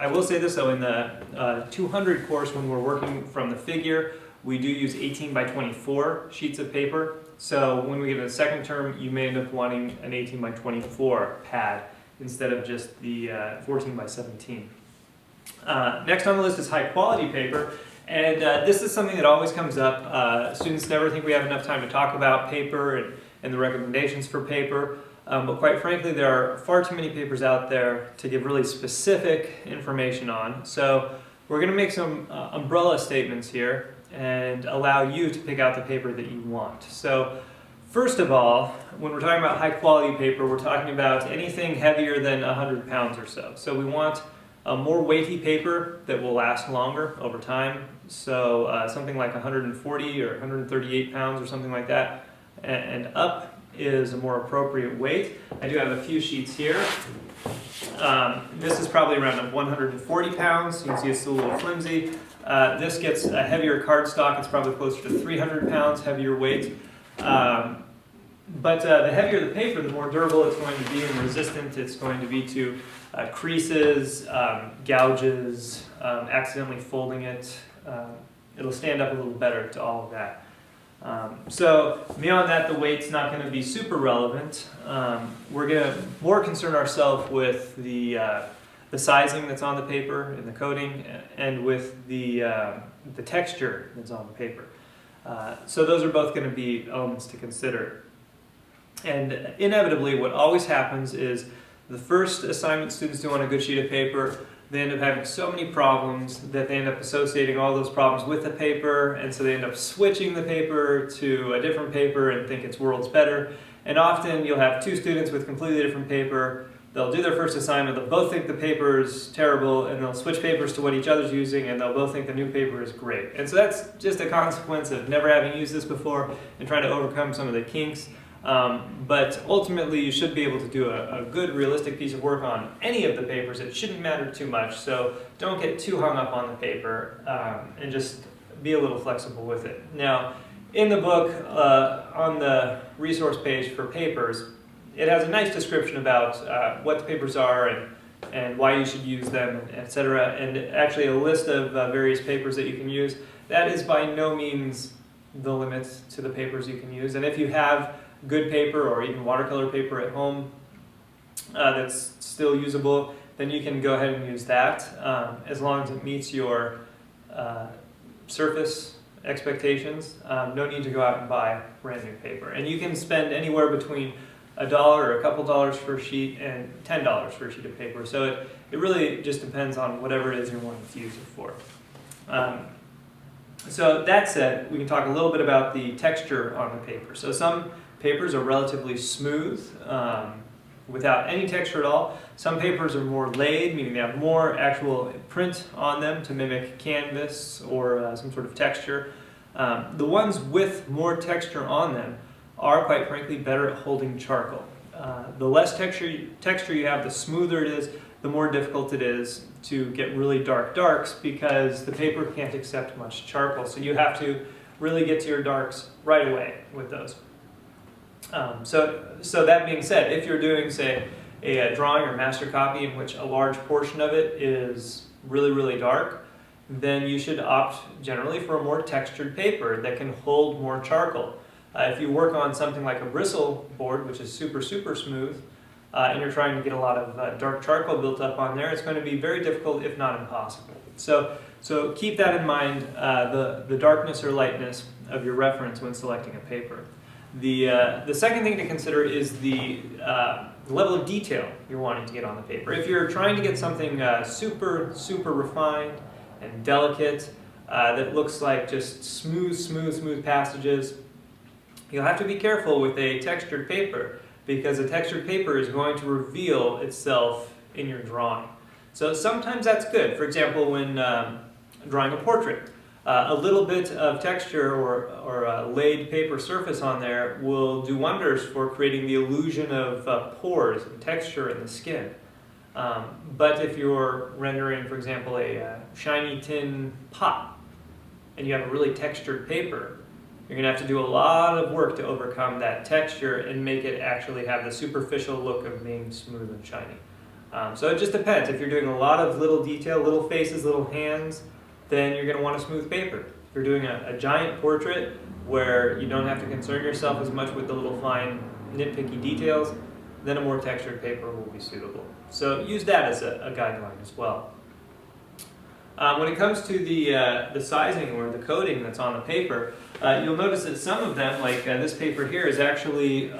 will say this though, in the 200 course, when we're working from the figure, we do use 18 by 24 sheets of paper. So when we get to the second term, you may end up wanting an 18 by 24 pad instead of just the 14 by 17. Next on the list is high quality paper. And this is something that always comes up. Students never think we have enough time to talk about paper and the recommendations for paper. But quite frankly, there are far too many papers out there to give really specific information on. So we're going to make some umbrella statements here and allow you to pick out the paper that you want. So first of all, when we're talking about high quality paper, we're talking about anything heavier than 100 pounds or so. So we want a more weighty paper that will last longer over time. So something like 140 or 138 pounds or something like that and up. is a more appropriate weight. I do have a few sheets here. This is probably around 140 pounds. You can see it's a little flimsy. This gets a heavier cardstock. It's probably closer to 300 pounds heavier weight. But the heavier the paper, the more durable it's going to be and resistant it's going to be to creases, gouges, accidentally folding it. It'll stand up a little better to all of that. So beyond that, the weight's not going to be super relevant. We're going to more concern ourselves with the sizing that's on the paper and the coating, and with the texture that's on the paper. So those are both going to be elements to consider. And inevitably, what always happens is the first assignment students do on a good sheet of paper, they end up having so many problems that they end up associating all those problems with the paper, and so they end up switching the paper to a different paper and think it's worlds better. And often you'll have two students with completely different paper. They'll do their first assignment, they'll both think the paper is terrible, and they'll switch papers to what each other's using, and they'll both think the new paper is great. And so that's just a consequence of never having used this before and trying to overcome some of the kinks. But ultimately you should be able to do a good realistic piece of work on any of the papers. It shouldn't matter too much, so don't get too hung up on the paper, and just be a little flexible with it. Now, in the book, on the resource page for papers, it has a nice description about what the papers are and why you should use them, etc., and actually a list of various papers that you can use. That is by no means the limit to the papers you can use, and if you have good paper or even watercolor paper at home that's still usable, then you can go ahead and use that, as long as it meets your surface expectations. No need to go out and buy brand new paper. And you can spend anywhere between $1 or a couple dollars for a sheet and $10 for a sheet of paper. So it really just depends on whatever it is you're wanting to use it for. So that said, we can talk a little bit about the texture on the paper. So some papers are relatively smooth, without any texture at all. Some papers are more laid, meaning they have more actual print on them to mimic canvas or some sort of texture. The ones with more texture on them are, quite frankly, better at holding charcoal. The less texture you have, the smoother it is, the more difficult it is to get really dark darks, because the paper can't accept much charcoal. So you have to really get to your darks right away with those. So that being said, if you're doing, say, a drawing or master copy in which a large portion of it is really, really dark, then you should opt generally for a more textured paper that can hold more charcoal. If you work on something like a bristle board, which is super, super smooth, and you're trying to get a lot of dark charcoal built up on there, it's going to be very difficult, if not impossible. So keep that in mind, the darkness or lightness of your reference when selecting a paper. The second thing to consider is the level of detail you're wanting to get on the paper. If you're trying to get something super, super refined and delicate, that looks like just smooth passages, you'll have to be careful with a textured paper, because a textured paper is going to reveal itself in your drawing. So sometimes that's good. For example, when drawing a portrait, a little bit of texture or a laid paper surface on there will do wonders for creating the illusion of pores and texture in the skin. But if you're rendering, for example, a shiny tin pot, and you have a really textured paper, you're going to have to do a lot of work to overcome that texture and make it actually have the superficial look of being smooth and shiny. So it just depends. If you're doing a lot of little detail, little faces, little hands, then you're going to want a smooth paper. If you're doing a giant portrait where you don't have to concern yourself as much with the little fine nitpicky details, then a more textured paper will be suitable. So use that as a guideline as well. When it comes to the sizing or the coating that's on the paper, you'll notice that some of them, like this paper here, is actually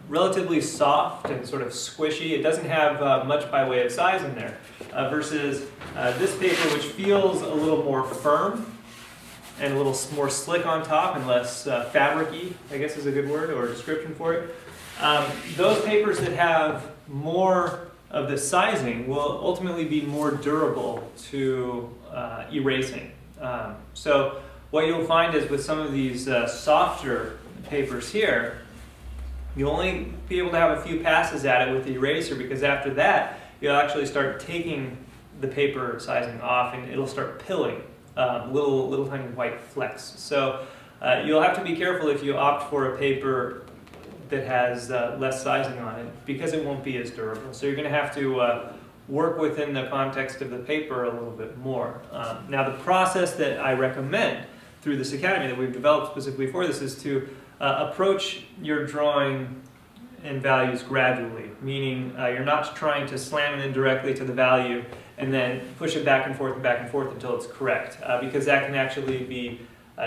relatively soft and sort of squishy. It doesn't have much by way of size in there, versus this paper, which feels a little more firm and a little more slick on top and less fabric-y, I guess is a good word or description for it. Those papers that have more of the sizing will ultimately be more durable to erasing. So what you'll find is with some of these softer papers here, You'll only be able to have a few passes at it with the eraser, because after that you'll actually start taking the paper sizing off and it'll start pilling little tiny white flecks. So you'll have to be careful if you opt for a paper that has less sizing on it, because it won't be as durable. So you're going to have to work within the context of the paper a little bit more. Now the process that I recommend through this academy that we've developed specifically for this is to approach your drawing and values gradually, meaning you're not trying to slam it in directly to the value and then push it back and forth until it's correct, because that can actually be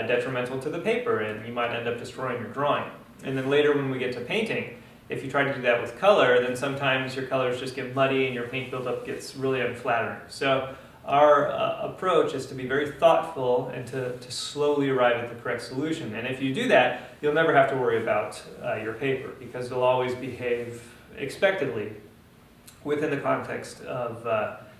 detrimental to the paper and you might end up destroying your drawing. And then later when we get to painting, if you try to do that with color, then sometimes your colors just get muddy and your paint buildup gets really unflattering. So our approach is to be very thoughtful and to slowly arrive at the correct solution. And if you do that, you'll never have to worry about your paper, because it'll always behave expectedly within the context of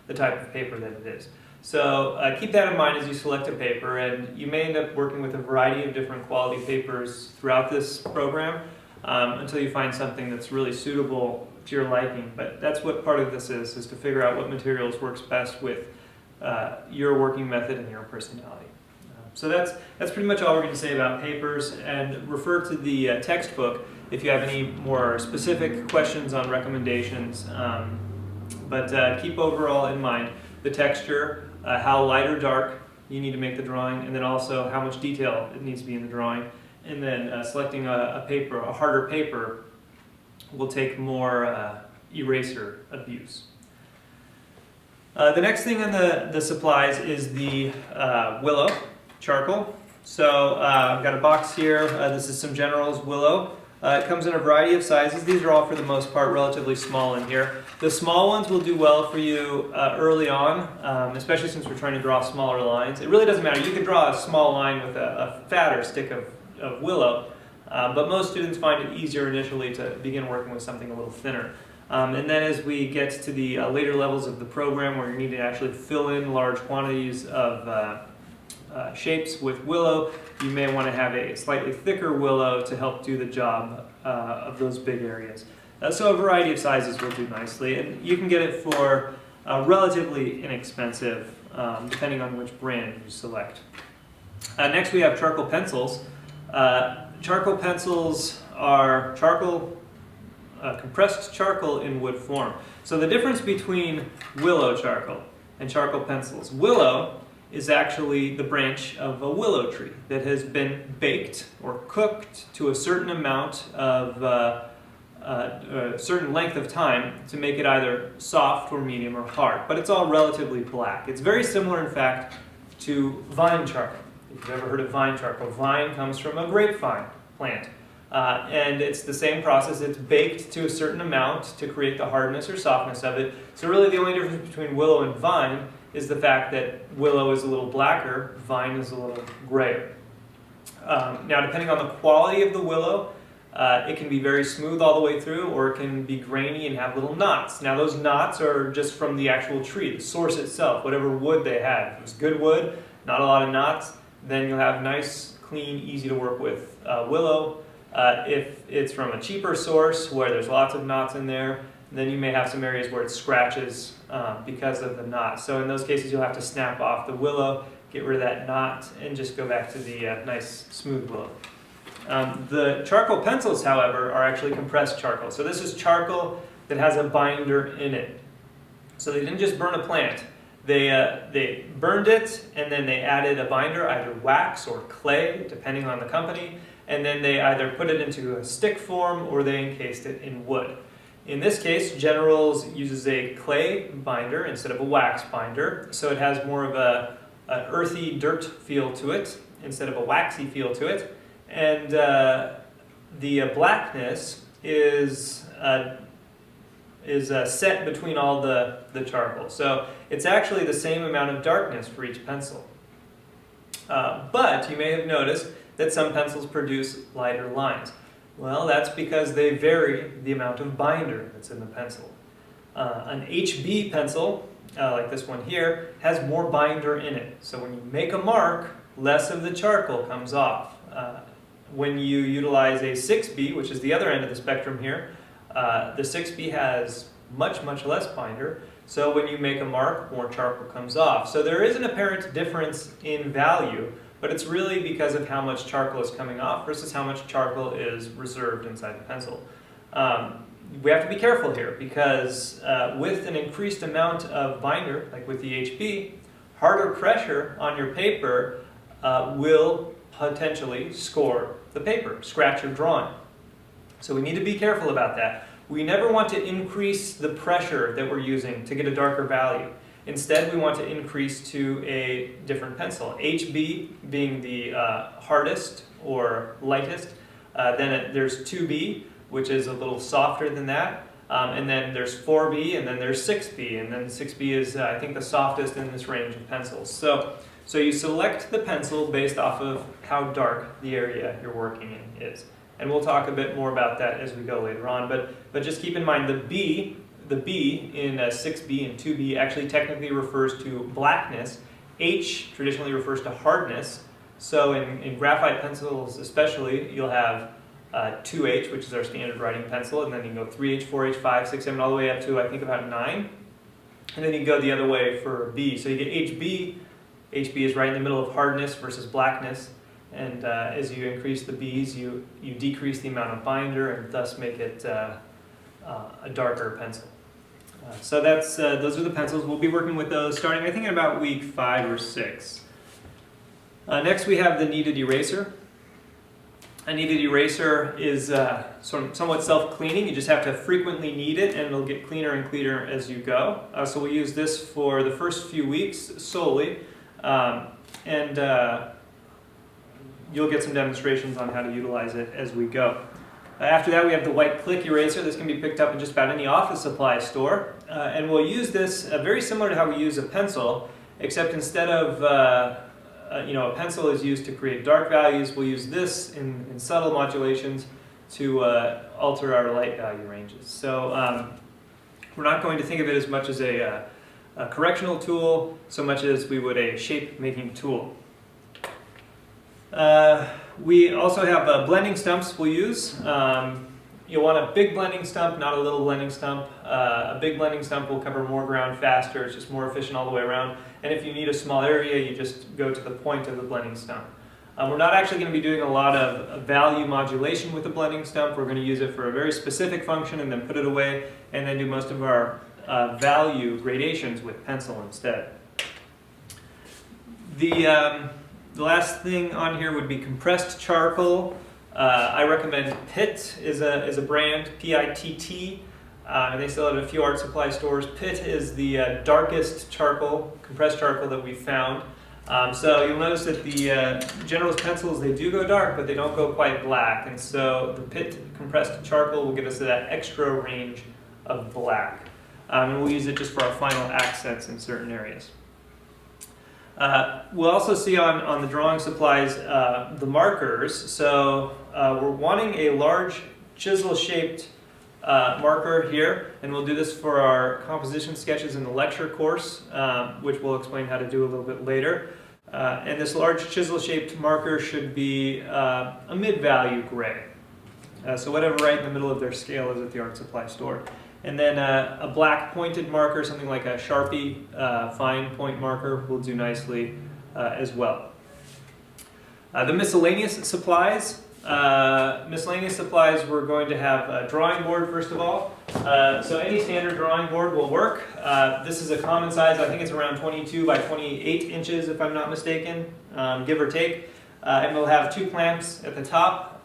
the type of paper that it is. So keep that in mind as you select a paper, and you may end up working with a variety of different quality papers throughout this program until you find something that's really suitable to your liking. But that's what part of this is to figure out what materials works best with your working method and your personality. So that's pretty much all we're going to say about papers, and refer to the textbook if you have any more specific questions on recommendations. But keep overall in mind the texture, how light or dark you need to make the drawing, and then also how much detail it needs to be in the drawing. And then selecting a paper, a harder paper, will take more eraser abuse. The next thing on the supplies is the willow charcoal. So I've got a box here. This is some General's willow. It comes in a variety of sizes. These are all for the most part relatively small in here. The small ones will do well for you early on, especially since we're trying to draw smaller lines. It really doesn't matter. You can draw a small line with a fatter stick of willow, but most students find it easier initially to begin working with something a little thinner. And then as we get to the later levels of the program, where you need to actually fill in large quantities of shapes with willow, you may want to have a slightly thicker willow to help do the job of those big areas. So a variety of sizes will do nicely, and you can get it for relatively inexpensive, depending on which brand you select. Next we have charcoal pencils. Charcoal pencils are compressed charcoal in wood form. So the difference between willow charcoal and charcoal pencils: willow is actually the branch of a willow tree that has been baked or cooked to a certain amount of a certain length of time to make it either soft or medium or hard, but it's all relatively black. It's very similar, in fact, to vine charcoal. If you've ever heard of vine charcoal, vine comes from a grapevine plant. And it's the same process. It's baked to a certain amount to create the hardness or softness of it. So really the only difference between willow and vine is the fact that willow is a little blacker, vine is a little grayer. Now depending on the quality of the willow, it can be very smooth all the way through, or it can be grainy and have little knots. Now those knots are just from the actual tree, the source itself, whatever wood they had. If it was good wood, not a lot of knots, then you'll have nice, clean, easy to work with willow. If it's from a cheaper source where there's lots of knots in there, then you may have some areas where it scratches because of the knot. So in those cases you'll have to snap off the willow, get rid of that knot, and just go back to the nice smooth willow. The charcoal pencils, however, are actually compressed charcoal. So this is charcoal that has a binder in it. So they didn't just burn a plant. They burned it, and then they added a binder, either wax or clay, depending on the company, and then they either put it into a stick form or they encased it in wood. In this case, General's uses a clay binder instead of a wax binder, so it has more of an earthy dirt feel to it instead of a waxy feel to it. And the blackness is set between all the charcoal. So it's actually the same amount of darkness for each pencil. But you may have noticed that some pencils produce lighter lines. Well, that's because they vary the amount of binder that's in the pencil. An HB pencil, like this one here, has more binder in it. So when you make a mark, less of the charcoal comes off. When you utilize a 6B, which is the other end of the spectrum here, the 6B has much less binder. So when you make a mark, more charcoal comes off. So there is an apparent difference in value, but it's really because of how much charcoal is coming off versus how much charcoal is reserved inside the pencil. We have to be careful here because with an increased amount of binder, like with the HB, harder pressure on your paper will potentially score the paper, scratch your drawing. So we need to be careful about that. We never want to increase the pressure that we're using to get a darker value. Instead, we want to increase to a different pencil. HB being the hardest or lightest. Then there's 2B, which is a little softer than that. And then there's 4B, and then there's 6B. And then 6B is, I think, the softest in this range of pencils. So you select the pencil based off of how dark the area you're working in is. And we'll talk a bit more about that as we go later on. But just keep in mind the B in 6B and 2B actually technically refers to blackness. H traditionally refers to hardness. So in graphite pencils especially, you'll have 2H, which is our standard writing pencil, and then you can go 3H, 4H, 5, 6, 7, all the way up to I think about 9. And then you go the other way for B. So you get HB. HB is right in the middle of hardness versus blackness. And as you increase the Bs, you decrease the amount of binder and thus make it a darker pencil. So those are the pencils. We'll be working with those starting, I think, in about week 5 or 6. Next we have the kneaded eraser. A kneaded eraser is somewhat self-cleaning. You just have to frequently knead it and it'll get cleaner and cleaner as you go. So we'll use this for the first few weeks solely. You'll get some demonstrations on how to utilize it as we go. After that, we have the white click eraser. This can be picked up in just about any office supply store. And we'll use this very similar to how we use a pencil, except instead of a pencil is used to create dark values, we'll use this in subtle modulations to alter our light value ranges. So we're not going to think of it as much as a correctional tool, so much as we would a shape-making tool. We also have blending stumps we'll use. You'll want a big blending stump, not a little blending stump. A big blending stump will cover more ground faster, it's just more efficient all the way around. And if you need a small area, you just go to the point of the blending stump. We're not actually going to be doing a lot of value modulation with the blending stump. We're going to use it for a very specific function and then put it away, and then do most of our value gradations with pencil instead. The last thing on here would be compressed charcoal. I recommend Pitt is a brand, P-I-T-T. And they sell it at a few art supply stores. Pitt is the darkest charcoal, compressed charcoal that we found. So you'll notice that the generalist pencils, they do go dark, but they don't go quite black. And so the Pitt compressed charcoal will get us to that extra range of black. And we'll use it just for our final accents in certain areas. We'll also see on the drawing supplies the markers. So we're wanting a large chisel-shaped marker here, and we'll do this for our composition sketches in the lecture course, which we'll explain how to do a little bit later. And this large chisel-shaped marker should be a mid-value gray. So whatever right in the middle of their scale is at the art supply store. And then a black pointed marker, something like a Sharpie fine point marker, will do nicely as well. The miscellaneous supplies. We're going to have a drawing board first of all. So any standard drawing board will work. This is a common size. I think it's around 22 by 28 inches if I'm not mistaken, give or take. And we'll have 2 clamps at the top.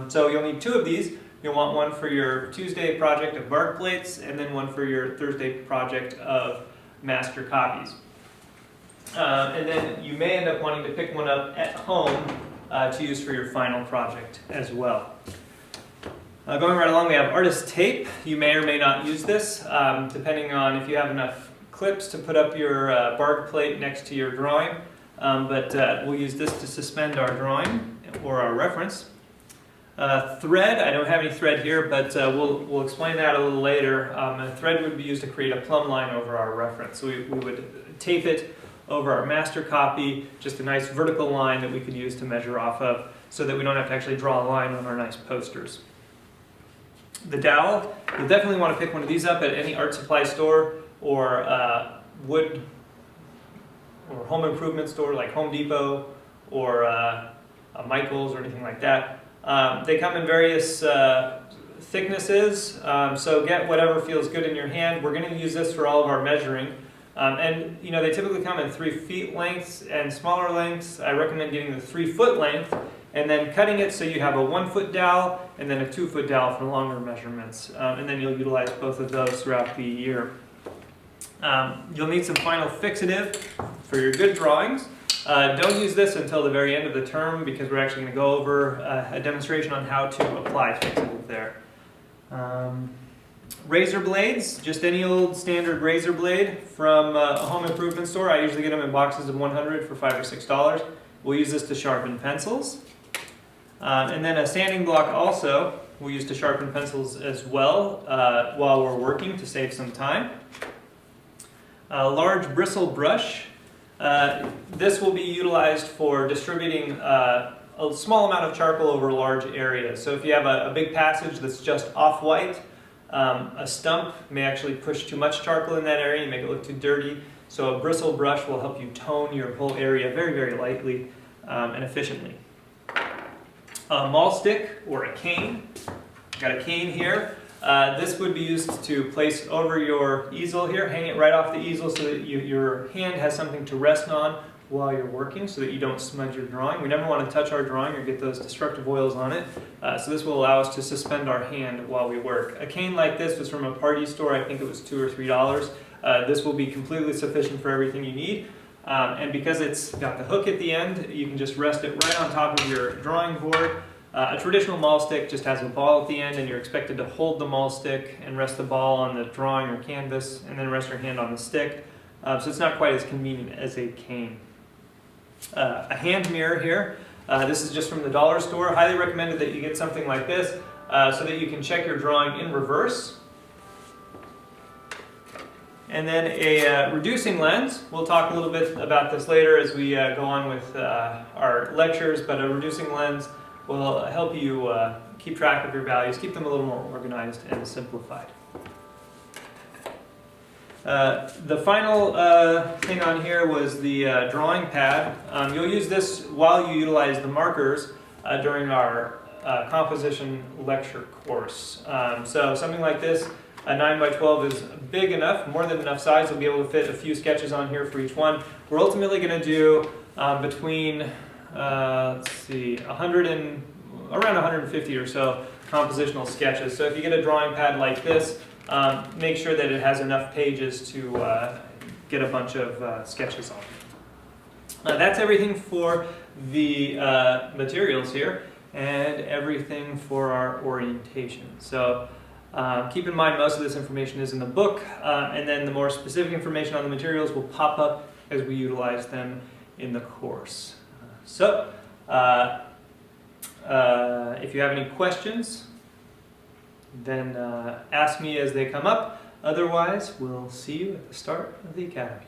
So you'll need 2 of these. You'll want one for your Tuesday project of bark plates, and then one for your Thursday project of master copies. And then you may end up wanting to pick one up at home to use for your final project as well. Going right along, we have artist tape. You may or may not use this, depending on if you have enough clips to put up your bark plate next to your drawing. But we'll use this to suspend our drawing or our reference. Thread, I don't have any thread here, but we'll explain that a little later. A thread would be used to create a plumb line over our reference. So we would tape it over our master copy, just a nice vertical line that we could use to measure off of. so that we don't have to actually draw a line on our nice posters. The dowel, you'll definitely want to pick one of these up at any art supply store or wood or home improvement store like Home Depot or Michael's or anything like that. They come in various thicknesses, so get whatever feels good in your hand. We're going to use this for all of our measuring. And you know, they typically come in 3 feet lengths and smaller lengths. I recommend getting the 3 foot length and then cutting it so you have a 1 foot dowel and then a 2 foot dowel for longer measurements. And then you'll utilize both of those throughout the year. You'll need some final fixative for your good drawings. Don't use this until the very end of the term because we're actually going to go over a demonstration on how to apply fixative there. Razor blades, just any old standard razor blade from a home improvement store. I usually get them in boxes of 100 for $5 or $6. We'll use this to sharpen pencils. And then a sanding block also we'll use to sharpen pencils as well while we're working to save some time. A large bristle brush. This will be utilized for distributing a small amount of charcoal over large areas. So if you have a big passage that's just off-white, a stump may actually push too much charcoal in that area and make it look too dirty. So a bristle brush will help you tone your whole area very, very lightly and efficiently. A maul stick or a cane. Got a cane here. This would be used to place over your easel here, hang it right off the easel so that your hand has something to rest on while you're working so that you don't smudge your drawing. We never want to touch our drawing or get those destructive oils on it, so this will allow us to suspend our hand while we work. A cane like this was from a party store. I think it was $2 or $3. This will be completely sufficient for everything you need, and because it's got the hook at the end, you can just rest it right on top of your drawing board. A traditional maul stick just has a ball at the end and you're expected to hold the maul stick and rest the ball on the drawing or canvas and then rest your hand on the stick. So it's not quite as convenient as a cane. A hand mirror here. This is just from the dollar store. Highly recommended that you get something like this so that you can check your drawing in reverse. And then a reducing lens. We'll talk a little bit about this later as we go on with our lectures, but a reducing lens will help you keep track of your values, keep them a little more organized and simplified. The final thing on here was the drawing pad. You'll use this while you utilize the markers during our composition lecture course. So something like this, a 9x12 is big enough, more than enough size. You'll be able to fit a few sketches on here for each one. We're ultimately going to do between let's see, around 150 or so compositional sketches. So if you get a drawing pad like this, make sure that it has enough pages to get a bunch of sketches on. That's everything for the materials here and everything for our orientation. So keep in mind most of this information is in the book, and then the more specific information on the materials will pop up as we utilize them in the course. So, if you have any questions, then ask me as they come up. Otherwise, we'll see you at the start of the Academy.